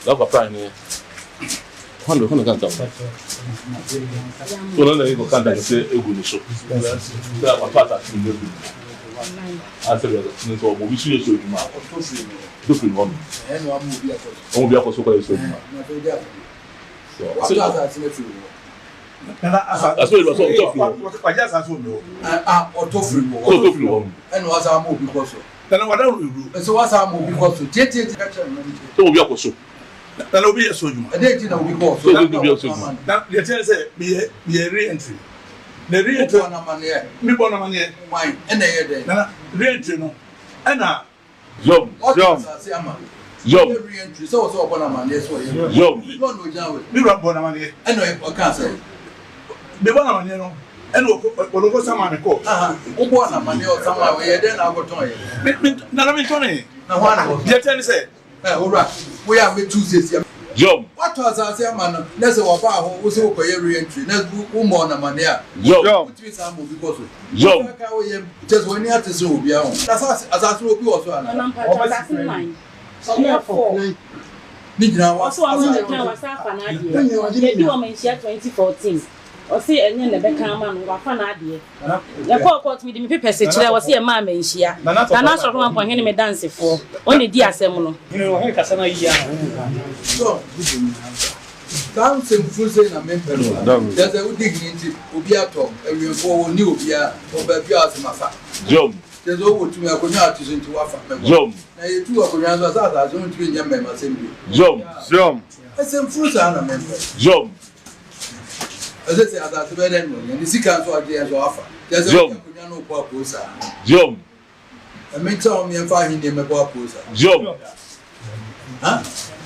la Kwaprahene quando canta non è che canta se è gusto la papata non so mo bisu yeso ma to fi won o bi akoso ko yeso ma so aso lo so to fi waja sa so no to fi won eno asa mo bi ko so tana wada ru so asa mo bi ko so tie ka cha no to bi akoso tana obi yeso juma ade ti na obi ko so to bi yeso juma na ye tell say be re-entry na re-entry na mane mi bona mane why ene ye de na re-entry no ana yom re-entry so bona mane so ye yom no no jawe mi bona mane ene o ka say be bona mane no ene o ko sama me ko o bona mane o sama we ye de na go ton ye na mi ton e na ho ana ye tell say ora we are me Tuesdays yom what was man na say wa ba ho wo say wo koye re-entry na wo mo na mane a yom which means am because yom ka wo ye just when you have to say obi a ho that's as obi wo so ana ni jina wa so am na kan wa sa fa na ade ye di o menshia 2014 o se enye ne be kan ma no wa fa na ade ye ko court mi di mi pepe se kire wo se e ma menshia na so ko Kwaprahene me dance fo o ne di asem no o he kasa na yi a so down sem fuze na member there's a dignity obi ato ewi fo ni obi a o ba bi asemafa yom there's o wo tumi akonya atuzo nti wa fa yom na ye tu akonya so za so nti nya member assembly yom sem fuze na member yom ese se azatu be den no ni sika so ade so afa there's a akonya no kwa posa yom e me tell me fa hin me kwa posa yom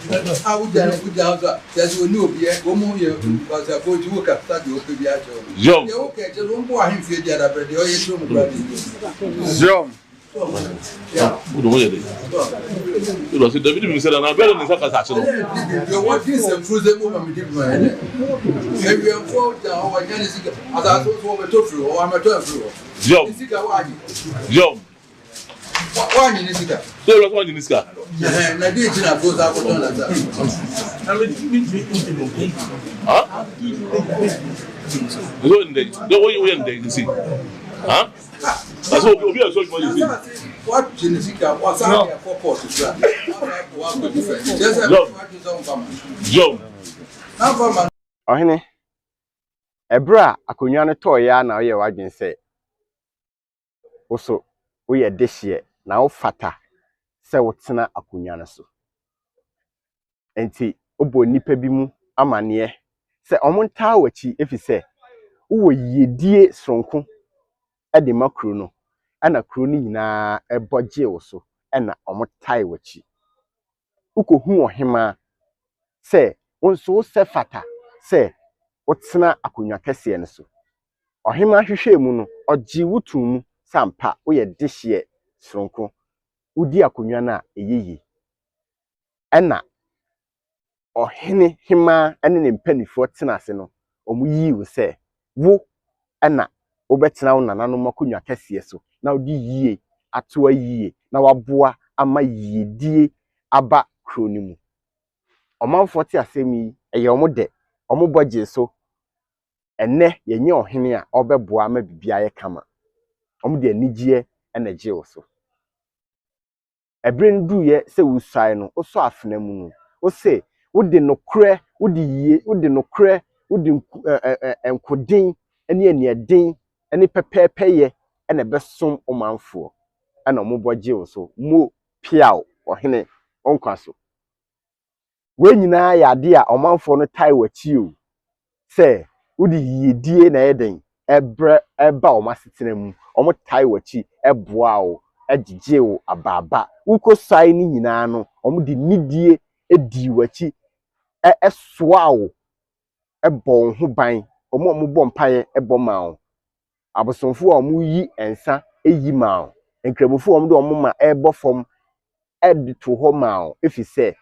Uja so there's no obi e go mu ye was a boy to work after the obi a jo yom ye o ke je lo mbo ahin fie dia da brede o ye so mu brede yom udo mo ye de udo se David mi se na be ni saka sa chiro you want this and frozen mo ma mi di mo ene e wi en fo da o wa nyane sika asa so be to fru o ma to fru yom sika wa aji yom wa ni sika so lo ko ni sika na di ti na go za ko don la za so ndé do wo yo ndé si aso obi aso mo yi si what genetica what's up for port to try wa go different just what is on farm yom na farm Ohene ebra akonwa ne to ya na ye wadwen se woso wo ye dehye na wo fata se wo tena akonwa ne so enti obo nipa bi mu amane se omonta wachi efise wo yedie sonko ede makro no ana kro ni nyina eboje wo so ana omotai wachi ukohu ohema se wonso se fata se wotena akonwa kese ne so ohema hwehwe mu no oji wutum sampa wo ye dehye sonko udi akonwa na eyeyi ana ohene hima ene ne mpanifo tena ase no omuyi wo se wo ana obetena wo nananom akonwa kese so na odi yie atoa yie na waboa ama yiedie aba kroni mu omanfo te asemi eye omode omoboje so enne yenye ohene a obeboa ama bibia ye kama omode anigye energy wo so ebrendu ye se wusai no oso afena mu no o se wode nokre wode yie wode nokre wode enkodin ene anieden ene pepepeye ene besom omanfo ana omoboje wo so mo piao ohene onkwaso we nyina ya de a omanfo no tai wachi o se wode yiedie na eden ebre eba o masetena mu omo tai wachi eboa o agigye o ababa ukosai ni nyina no omo de nidie edi wachi esoa o ebo ho ban omo bo mpaye ebo ma o abosomfo omo yi ensa eyi ma o enkremofo omo de omo ma ebo fom edito ho ma o efise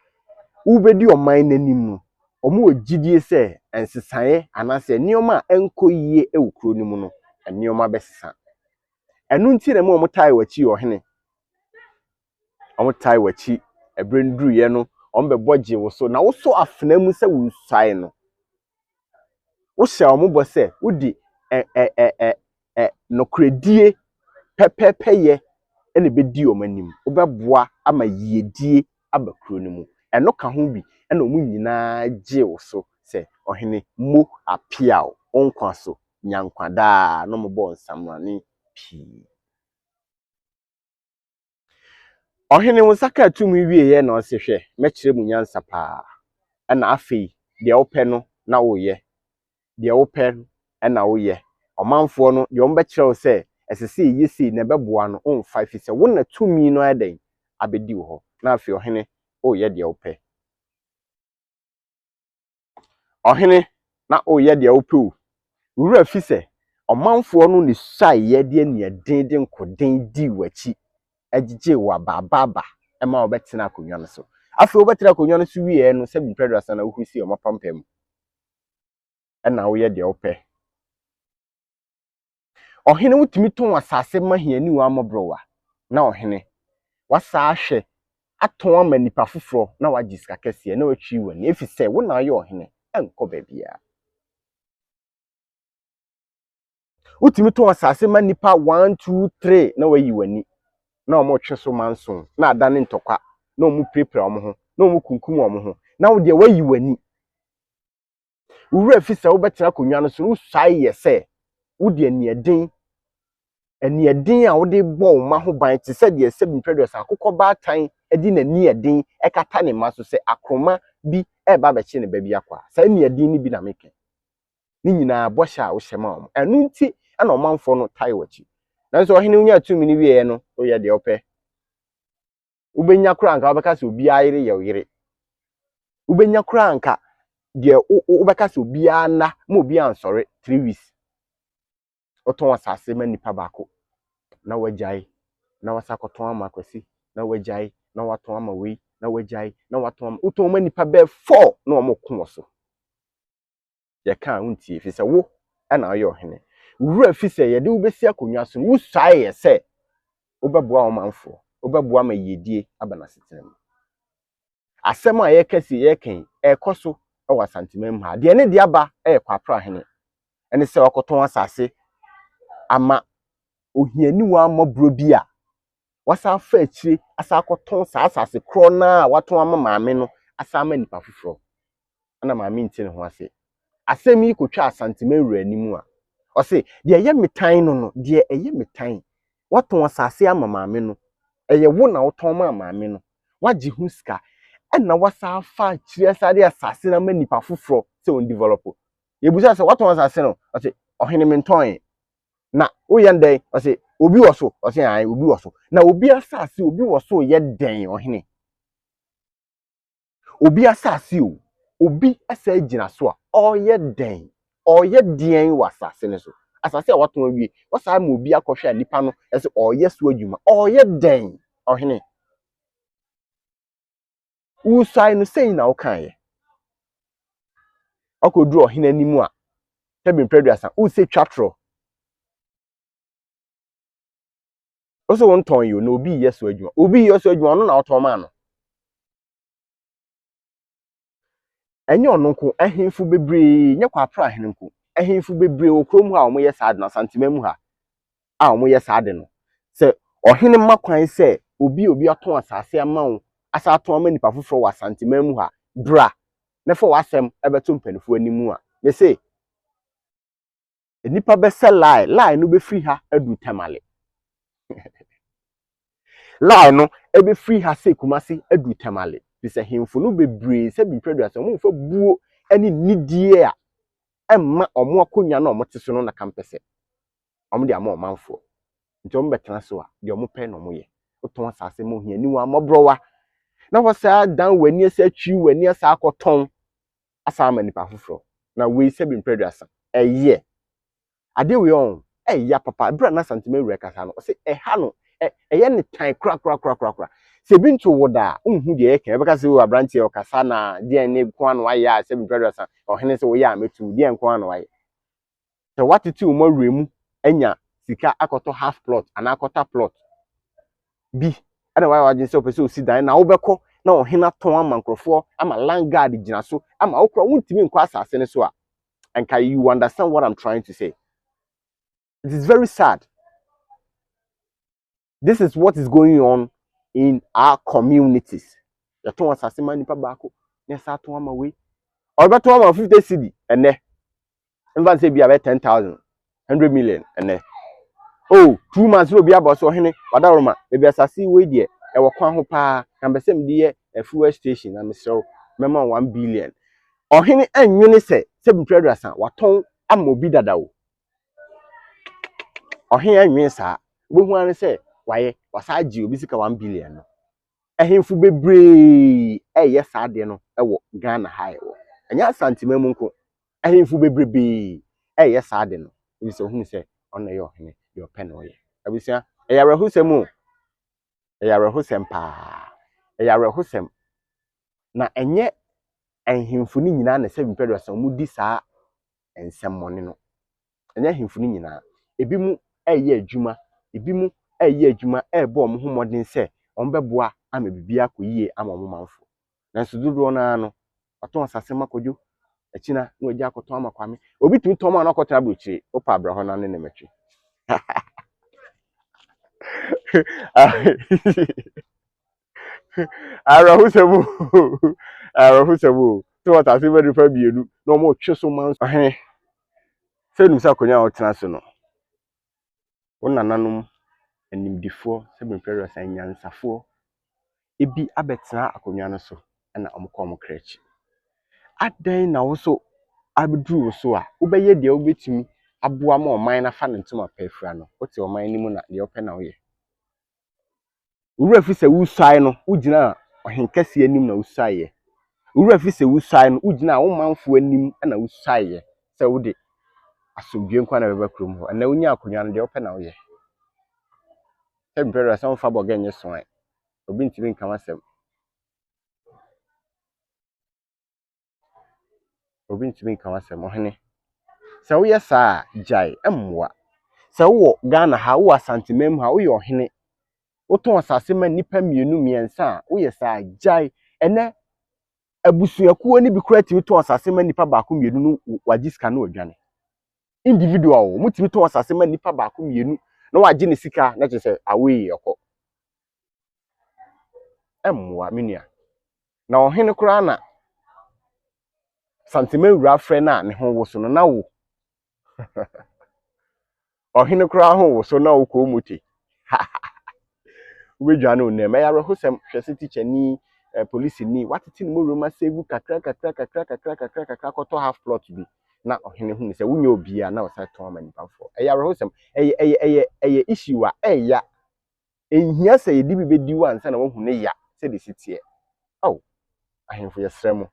ubedi oman nanim no omo ogidie se ensesae anase nioma enkoyie ewukro ni mu no nioma besesa enu nti na omo tai wachi ohene omo tai wachi ebrenduru ye no on be boje wo so na wo so afena mu se wo suae no wo hye omo se wodi nokredie pepepeye ene be di omanim wo beboa ama yiedie aba kronum mu eno ka ho bi ena omu nyina gye wo so se ohene mo apiao onkwa so nyankwada no mo bo nsamrane pi ohene wo saka atumi wieye na osehwe mekire mu nyansa pa ena afei de ope no na wo ye de ope ena wo ye omanfo no de ombekire wo se esese yesi na beboa no on 5 se wo na tumi no eden abedi wo ho na afei ohene o ye de ope ohene na o ye de ope o wura fi se omanfo no ni sai ye de ania den nkoden di wachi agije wa bababa ema obetena akonwa no so afei obetena akonwa no so wie no se bimpredo asana wo husi o mapampam ena wo ye de ope ohene wutimi ton asase mahiani wa amobrowa na ohene wasa ahwe aton ama nipa foforo na wagiska kese na watwi wani efi se wo na ye ohene enko babia wutimi ton asase ma nipa 1 2 3 na wayi wani na omo tweso manson na adane ntokwa na omu prepare omo ho na omu kunkum omo ho na wo de wayi wani wura fi se wo betena konwa no so wo sai ye se wo de anieden a wo de bo ma ho ban te se de se bimpredos akokọ baatan edi na nieden ekata ne ma so se akroma bi eba be chi ne ba bi akwa sa nieden ni bi na meke ni nyina bosha wo hyema om enu nti ana omanfo no tai wachi nanso ohene unya atumi ni wie no o ye de ope ubenya kura nka obeka se obi ayire ye oyire ubenya kura nka de ubeka se obi ana ma obi ansore 3 weeks oton asase ma nipa bako na wajai na wasakoton ama kwasi na wajai na waton ama wi na wajai na waton uton ma nipa be 4 na omokun so ye kan untie fi se wo na ayo ohene wura fi se ye de ubesi akonwa so wo suae ye se obeboa omanfo obeboa ma yedie abana setem asem a ye kasi ye kan ekoso e wasantemam ha de ne de aba Kwaprahene ene se wakoton asase ama ohiani wa mabro bi a wasa fa akire asa akoton asase kro na waton ama maame no asa ama nipa foforo ana maame nti ne ho ase asem yi kotwa Asantemewura animu a o se de eye metan no de eye metan waton asase ama maame no eye wo na woton ma maame no wagye hu sika na wasa fa akire asa de asase na ma nipa foforo se on develop yebusa se waton asase no o se ohene menton na oyenden o se obi woso o se an obi woso na obi asase obi woso ye den ohene obi asase o obi asa gina so a oye den wasase ne so asase a waton awie wasa ma obi akohwe nipa no ese oye so adwuma oye den ohene usai no sei na okan ye akoduru ohene animu a tebin preduasa use twatro oso won ton yo na obi yeso adwuma obi yeso adwuma no na oton ma no enye onunko ahemfu bebre nye Kwaprahene nko ahemfu bebre okrom ha omo yesa ade na santimam ha a omo yesa ade no se ohene makwan se obi aton asase amawo asa aton ama nipa foforo wa santimam ha bra na fo wasem ebeto mpanifo animu a me se nipa be se lie no be free ha adu tamale lie no ebe free ha se kumasi adu tamale bisa hemfo no bebre se bimpreduasa mo fa buo ani nidie a emma omo akonwa na omo teso no na kampese omo de ama omanfo nti omo betena so a de omo pe no mo ye oton asase mo hiani wa mobrowa na wasa dan wani asa twi wani asa akoton asa ama nipa foforo na we se bimpreduasa eye ade we on ya papa bra na Asantemewura kasa no se ha no eye ne tan kra se bintu woda unhu de yeke ebeka se wo abrantie o kasa na de ne ko anu aye a se bimpreduasa ohene se wo ya metu de nko anu aye te watiti o mawremu anya sika akoto half plot ana akota plot bi ana wa wajin se opese osi dan na wo beko na ohena ton ama nkrofo ama land guard gina so ama okra wuntimi nkwa asase ne so a and can you understand what I'm trying to say? It is very sad. This is what is going on in our communities. You ton asase man nipa baako na sa ton ama we or beto ama 50 cedi ene even say be about 10,000 100 million ene oh 2 months no be about so Ohene wadaroma e be asase we de e wo kwan ho pa na be sem de a fuel station na me so mema 1 billion Ohene enwene se primaries waton ama obi dada o Ohene enwene sa we hu an se waye wasaji obi sika 1 billion no ehemfu bebre yes ade no e wo Ghana high wo enya Asante mamu nko ehemfu bebrebe yes ade no bi se hu se ona ye Ohene ye pen wo ye abisia eyarehusem o eyarehusem pa eyarehusem na enye ehemfu ni nyina na se primaries mu di saa ensem mone no enye ehemfu ni nyina ebi mu eye adwuma ebi mu eye adwuma ebo omo homoden se ombeboa ama bibia akoyie ama omo manfo na sududo na no aton asase makojo akina na oji akoton amakwame obi tumi ton ma na akotara brochire opa abraho na ne metwe Arahusemu arahusemu to what I say very fa bienu no mo tweso man Ohene se num sa konya otena so no wonananum animdifo se primaries anyansafo ebi abetena akonya no so na omko krechi adan na wo so abdru so a ubeye de obetimi aboa ma oman na fa ntoma pafura no wote oman ni mu na de ope na wo ye uru afise wusai no ugina ohenkase anim na wusai ye uru afise wusai no ugina wo manfo anim na wusai ye se wo de asomdwe nkwa na beba krom ho na wonya akonya no de ope na wo ye tempera some fa bogenye so an obi ntimi nka masem obi ntimi nka masem Ohene se wo ye saa jai emwa se wo Ghana ha wo Asante mem ha wo ye Ohene wo ton asase ma nipa mienu miensa wo ye saa jai ene abusuakuo ni bi kura timi ton asase ma nipa baako mienu no wagiska na odwane individual wo mutimi ton asase ma nipa baako mienu na wagi ne sika na chese away yeko emwa minia na Ohene kura na santime wura frɛ na ne ho wo so no na wo Ohene kura ho wo so na wo ko muti we dwane onem ya rehosem hwese teacher ni police ni watete no roma save kakra koto half plot bi na Ohene hu ni se wunya obia na wasa ton manipa fo ya rehosem eye issue a eya enhia se yedi bi bedi wansa na wo hu ne ya se de sitie aw ahemfo yesremo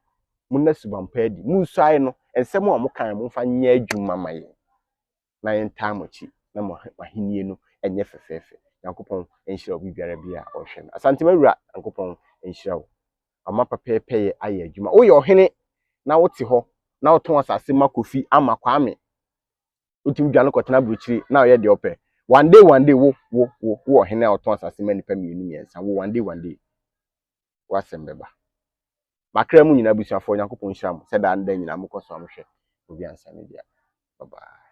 munna subampadi musai no ensem a mo kan mo fa nya adwuma maye na yen tamochi na mo ahenie no enye fefefe Yankopon enhyira obi biara bia ohwe Asante mawura Yankopon enhyira wo ama papepe aye adwuma wo ye Ohene na wote ho na woton asase makofi ama kwame utim dwane kotena brochiri na ye de ope one day wo Ohene a woton asase manipa mienu miensa wo one day wasembeba makra mu nyina busuafo Yankopon hyira mo se da nda nyina mkoso amhwe obi ansa ne dia bye bye